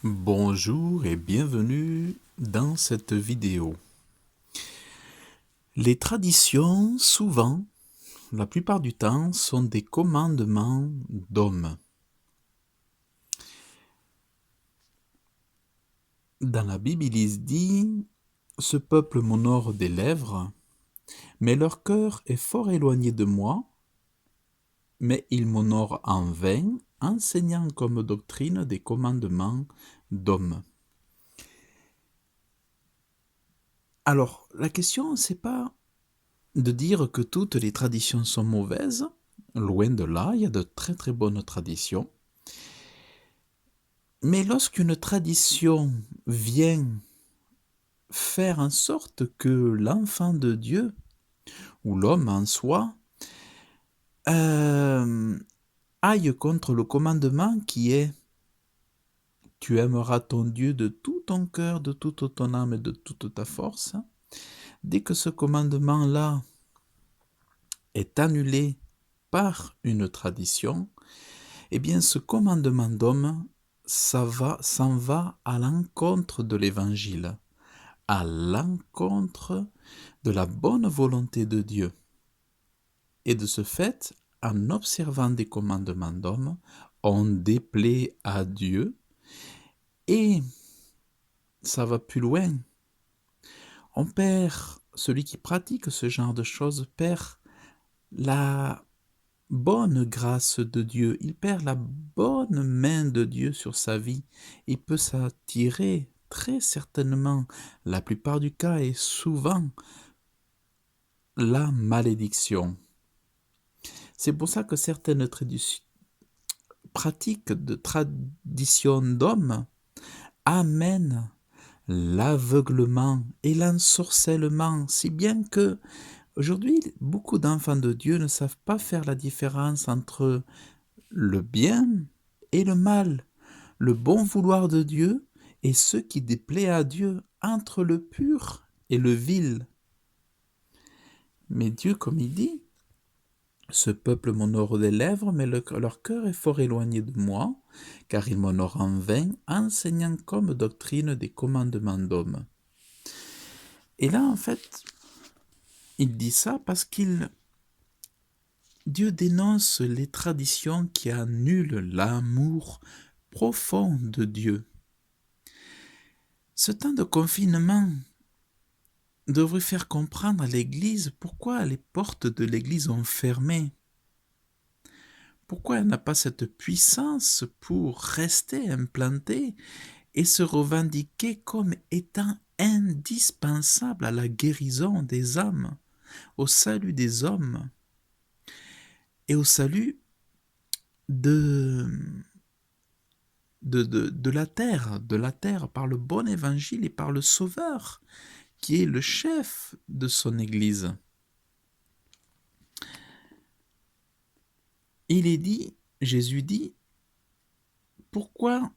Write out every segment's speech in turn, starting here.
Bonjour et bienvenue dans cette vidéo. Les traditions, souvent, la plupart du temps, sont des commandements d'hommes. Dans la Bible, il dit « Ce peuple m'honore des lèvres, mais leur cœur est fort éloigné de moi, mais ils m'honorent en vain, enseignant comme doctrine des commandements d'hommes. » Alors, la question, c'est pas de dire que toutes les traditions sont mauvaises, loin de là, il y a de très très bonnes traditions. Mais lorsqu'une tradition vient faire en sorte que l'enfant de Dieu, ou l'homme en soi, aille contre le commandement qui est « Tu aimeras ton Dieu de tout ton cœur, de toute ton âme et de toute ta force », dès que ce commandement-là est annulé par une tradition, eh bien ce commandement d'homme s'en va à l'encontre de l'Évangile, à l'encontre de la bonne volonté de Dieu. Et de ce fait, en observant des commandements d'homme, on déplaît à Dieu et ça va plus loin. On perd, celui qui pratique ce genre de choses perd la bonne grâce de Dieu, il perd la bonne main de Dieu sur sa vie. Il peut s'attirer très certainement, la plupart du cas et souvent, la malédiction. C'est pour ça que certaines pratiques de tradition d'hommes amènent l'aveuglement et l'ensorcellement, si bien que aujourd'hui, beaucoup d'enfants de Dieu ne savent pas faire la différence entre le bien et le mal, le bon vouloir de Dieu et ce qui déplaît à Dieu, entre le pur et le vil. Mais Dieu, comme il dit, ce peuple m'honore des lèvres, mais leur cœur est fort éloigné de moi, car ils m'honorent en vain, enseignant comme doctrine des commandements d'hommes. Et là, en fait, il dit ça parce Dieu dénonce les traditions qui annulent l'amour profond de Dieu. Ce temps de confinement devrait faire comprendre à l'Église pourquoi les portes de l'Église ont fermé. Pourquoi elle n'a pas cette puissance pour rester implantée et se revendiquer comme étant indispensable à la guérison des âmes, au salut des hommes et au salut de, de la terre par le bon évangile et par le Sauveur, qui est le chef de son Église. Il est dit, Jésus dit, pourquoi...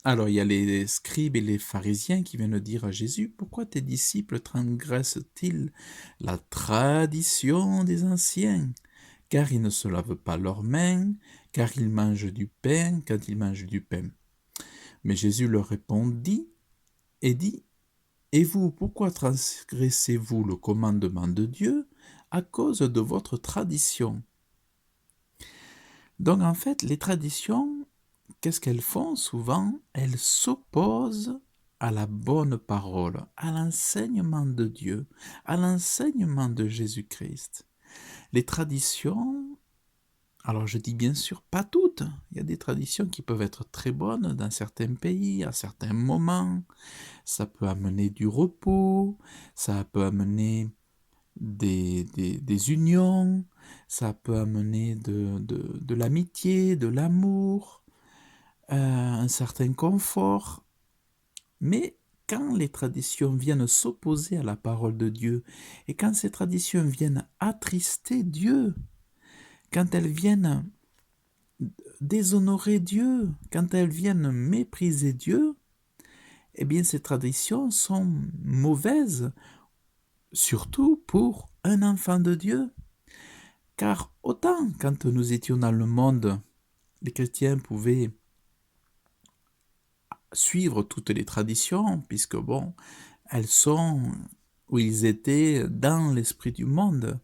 Alors il y a les scribes et les pharisiens qui viennent dire à Jésus, pourquoi tes disciples transgressent-ils la tradition des anciens? Car ils ne se lavent pas leurs mains, car ils mangent du pain quand ils mangent du pain. Mais Jésus leur répondit et dit, et vous, pourquoi transgressez-vous le commandement de Dieu à cause de votre tradition? Donc en fait, les traditions, qu'est-ce qu'elles font souvent? Elles s'opposent à la bonne parole, à l'enseignement de Dieu, à l'enseignement de Jésus-Christ. Les traditions, alors je dis bien sûr pas toutes, il y a des traditions qui peuvent être très bonnes dans certains pays, à certains moments, ça peut amener du repos, ça peut amener des unions, ça peut amener de l'amitié, de l'amour, un certain confort. Mais quand les traditions viennent s'opposer à la parole de Dieu, et quand ces traditions viennent attrister Dieu, quand elles viennent déshonorer Dieu, quand elles viennent mépriser Dieu, eh bien ces traditions sont mauvaises, surtout pour un enfant de Dieu. Car autant quand nous étions dans le monde, les chrétiens pouvaient suivre toutes les traditions, puisque bon, elles sont où ils étaient dans l'esprit du monde.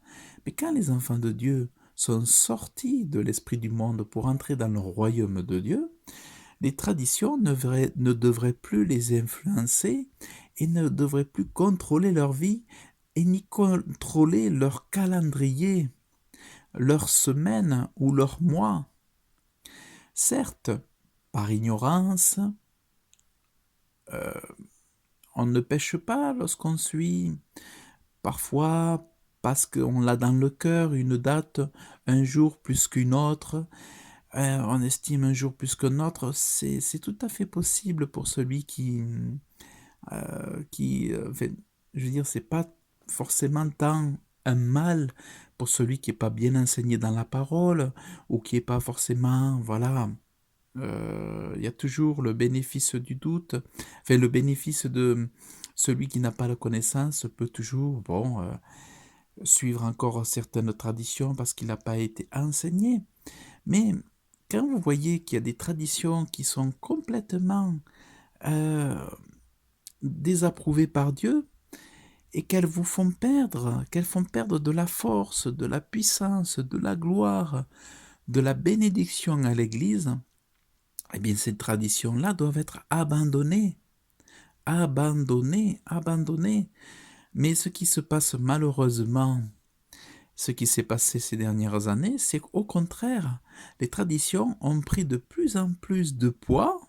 Mais quand les enfants de Dieu sont sortis de l'esprit du monde pour entrer dans le royaume de Dieu, les traditions ne devraient plus les influencer et ne devraient plus contrôler leur vie et ni contrôler leur calendrier, leur semaine ou leur mois. Certes, par ignorance, on ne pêche pas lorsqu'on suit. Parfois, parce qu'on l'a dans le cœur, une date, un jour plus qu'une autre, on estime un jour plus qu'un autre, c'est tout à fait possible pour celui enfin, je veux dire, c'est pas forcément tant un mal pour celui qui n'est pas bien enseigné dans la parole, ou qui n'est pas forcément, voilà, il y a toujours le bénéfice du doute, enfin le bénéfice de celui qui n'a pas la connaissance peut toujours, bon, suivre encore certaines traditions parce qu'il n'a pas été enseigné. Mais quand vous voyez qu'il y a des traditions qui sont complètement euh, désapprouvées par Dieu et qu'elles font perdre de la force, de la puissance, de la gloire, de la bénédiction à l'Église, eh bien ces traditions-là doivent être abandonnées. Abandonnées, abandonnées. Mais ce qui se passe malheureusement, ce qui s'est passé ces dernières années, c'est qu'au contraire, les traditions ont pris de plus en plus de poids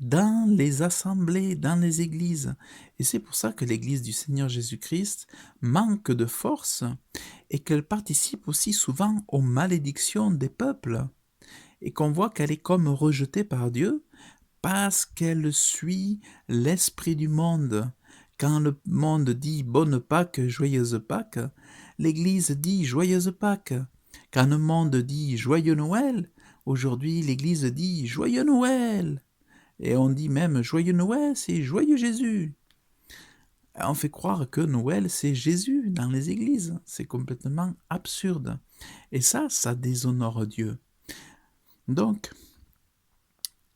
dans les assemblées, dans les églises. Et c'est pour ça que l'Église du Seigneur Jésus-Christ manque de force et qu'elle participe aussi souvent aux malédictions des peuples. Et qu'on voit qu'elle est comme rejetée par Dieu parce qu'elle suit l'esprit du monde. Quand le monde dit bonne Pâques, joyeuse Pâques, l'Église dit joyeuse Pâques. Quand le monde dit joyeux Noël, aujourd'hui l'Église dit joyeux Noël. Et on dit même joyeux Noël, c'est joyeux Jésus. On fait croire que Noël, c'est Jésus dans les églises. C'est complètement absurde. Et ça déshonore Dieu. Donc,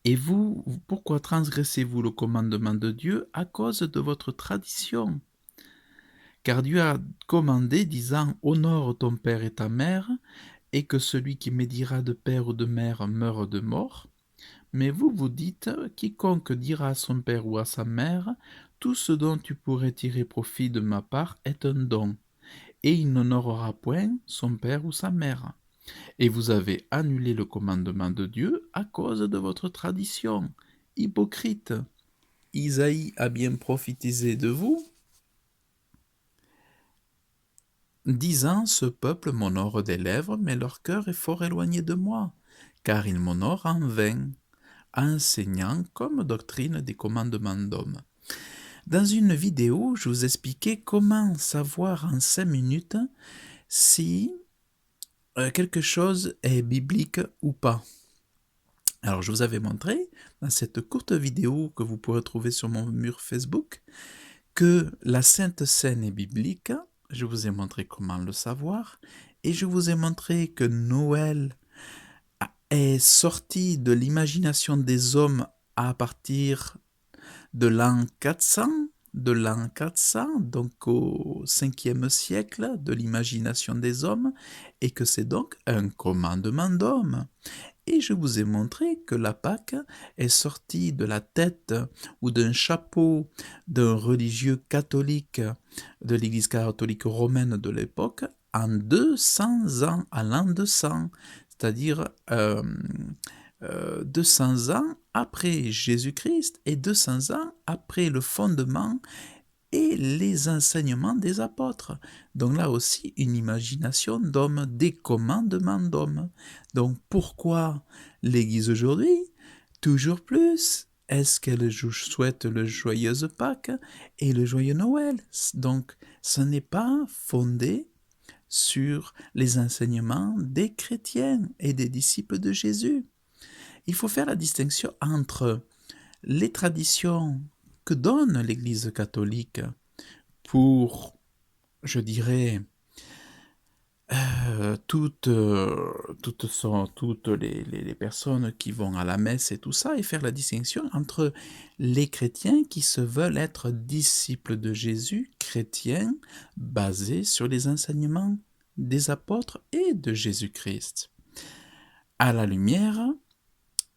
et vous, pourquoi transgressez-vous le commandement de Dieu à cause de votre tradition? Car Dieu a commandé, disant, honore ton père et ta mère, et que celui qui médira de père ou de mère meure de mort. Mais vous vous dites, quiconque dira à son père ou à sa mère, tout ce dont tu pourrais tirer profit de ma part est un don, et il n'honorera point son père ou sa mère. Et vous avez annulé le commandement de Dieu à cause de votre tradition. Hypocrite, Isaïe a bien prophétisé de vous, disant, ce peuple m'honore des lèvres, mais leur cœur est fort éloigné de moi, car ils m'honorent en vain, enseignant comme doctrine des commandements d'hommes. Dans une vidéo, je vous expliquais comment savoir en 5 minutes si quelque chose est biblique ou pas. Alors, je vous avais montré dans cette courte vidéo que vous pourrez trouver sur mon mur Facebook que la Sainte Seine est biblique. Je vous ai montré comment le savoir et je vous ai montré que Noël est sorti de l'imagination des hommes à partir de l'an 400, donc au 5e siècle, de l'imagination des hommes, et que c'est donc un commandement d'homme. Et je vous ai montré que la Pâque est sortie de la tête ou d'un chapeau d'un religieux catholique de l'Église catholique romaine de l'époque en 200 ans, à l'an 200, c'est-à-dire 200 ans après Jésus-Christ et 200 ans après le fondement et les enseignements des apôtres. Donc là aussi, une imagination d'homme, des commandements d'homme. Donc pourquoi l'Église aujourd'hui, toujours plus, est-ce qu'elle souhaite le joyeuse Pâques et le joyeux Noël? Donc ce n'est pas fondé sur les enseignements des chrétiens et des disciples de Jésus. Il faut faire la distinction entre les traditions que donne l'Église catholique pour, je dirais, toutes les personnes qui vont à la messe et tout ça, et faire la distinction entre les chrétiens qui se veulent être disciples de Jésus, chrétiens basés sur les enseignements des apôtres et de Jésus-Christ, à la lumière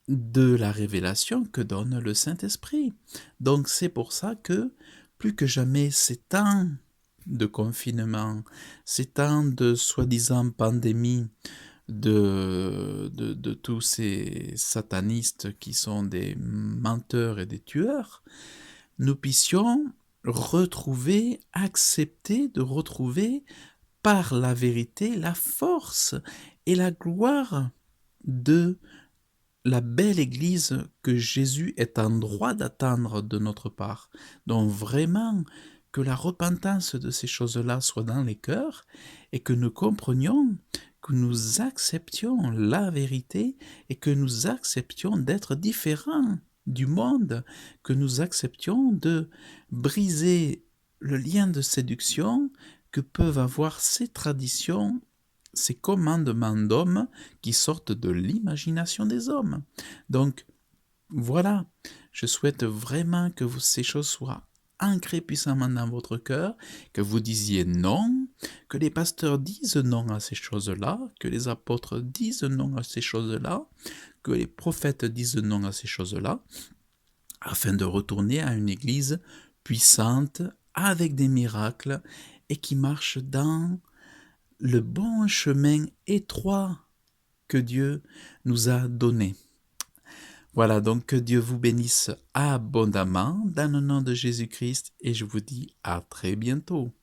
de la révélation que donne le Saint-Esprit. Donc c'est pour ça que, plus que jamais, ces temps de confinement, ces temps de soi-disant pandémie, de tous ces satanistes qui sont des menteurs et des tueurs, nous puissions retrouver, accepter de retrouver par la vérité la force et la gloire de la belle Église que Jésus est en droit d'attendre de notre part. Donc vraiment, que la repentance de ces choses-là soit dans les cœurs et que nous comprenions, que nous acceptions la vérité et que nous acceptions d'être différents du monde, que nous acceptions de briser le lien de séduction que peuvent avoir ces traditions, ces commandements d'hommes qui sortent de l'imagination des hommes. Donc, voilà, je souhaite vraiment que ces choses soient ancrées puissamment dans votre cœur, que vous disiez non, que les pasteurs disent non à ces choses-là, que les apôtres disent non à ces choses-là, que les prophètes disent non à ces choses-là, afin de retourner à une église puissante, avec des miracles, et qui marche dans le bon chemin étroit que Dieu nous a donné. Voilà, donc que Dieu vous bénisse abondamment dans le nom de Jésus-Christ et je vous dis à très bientôt.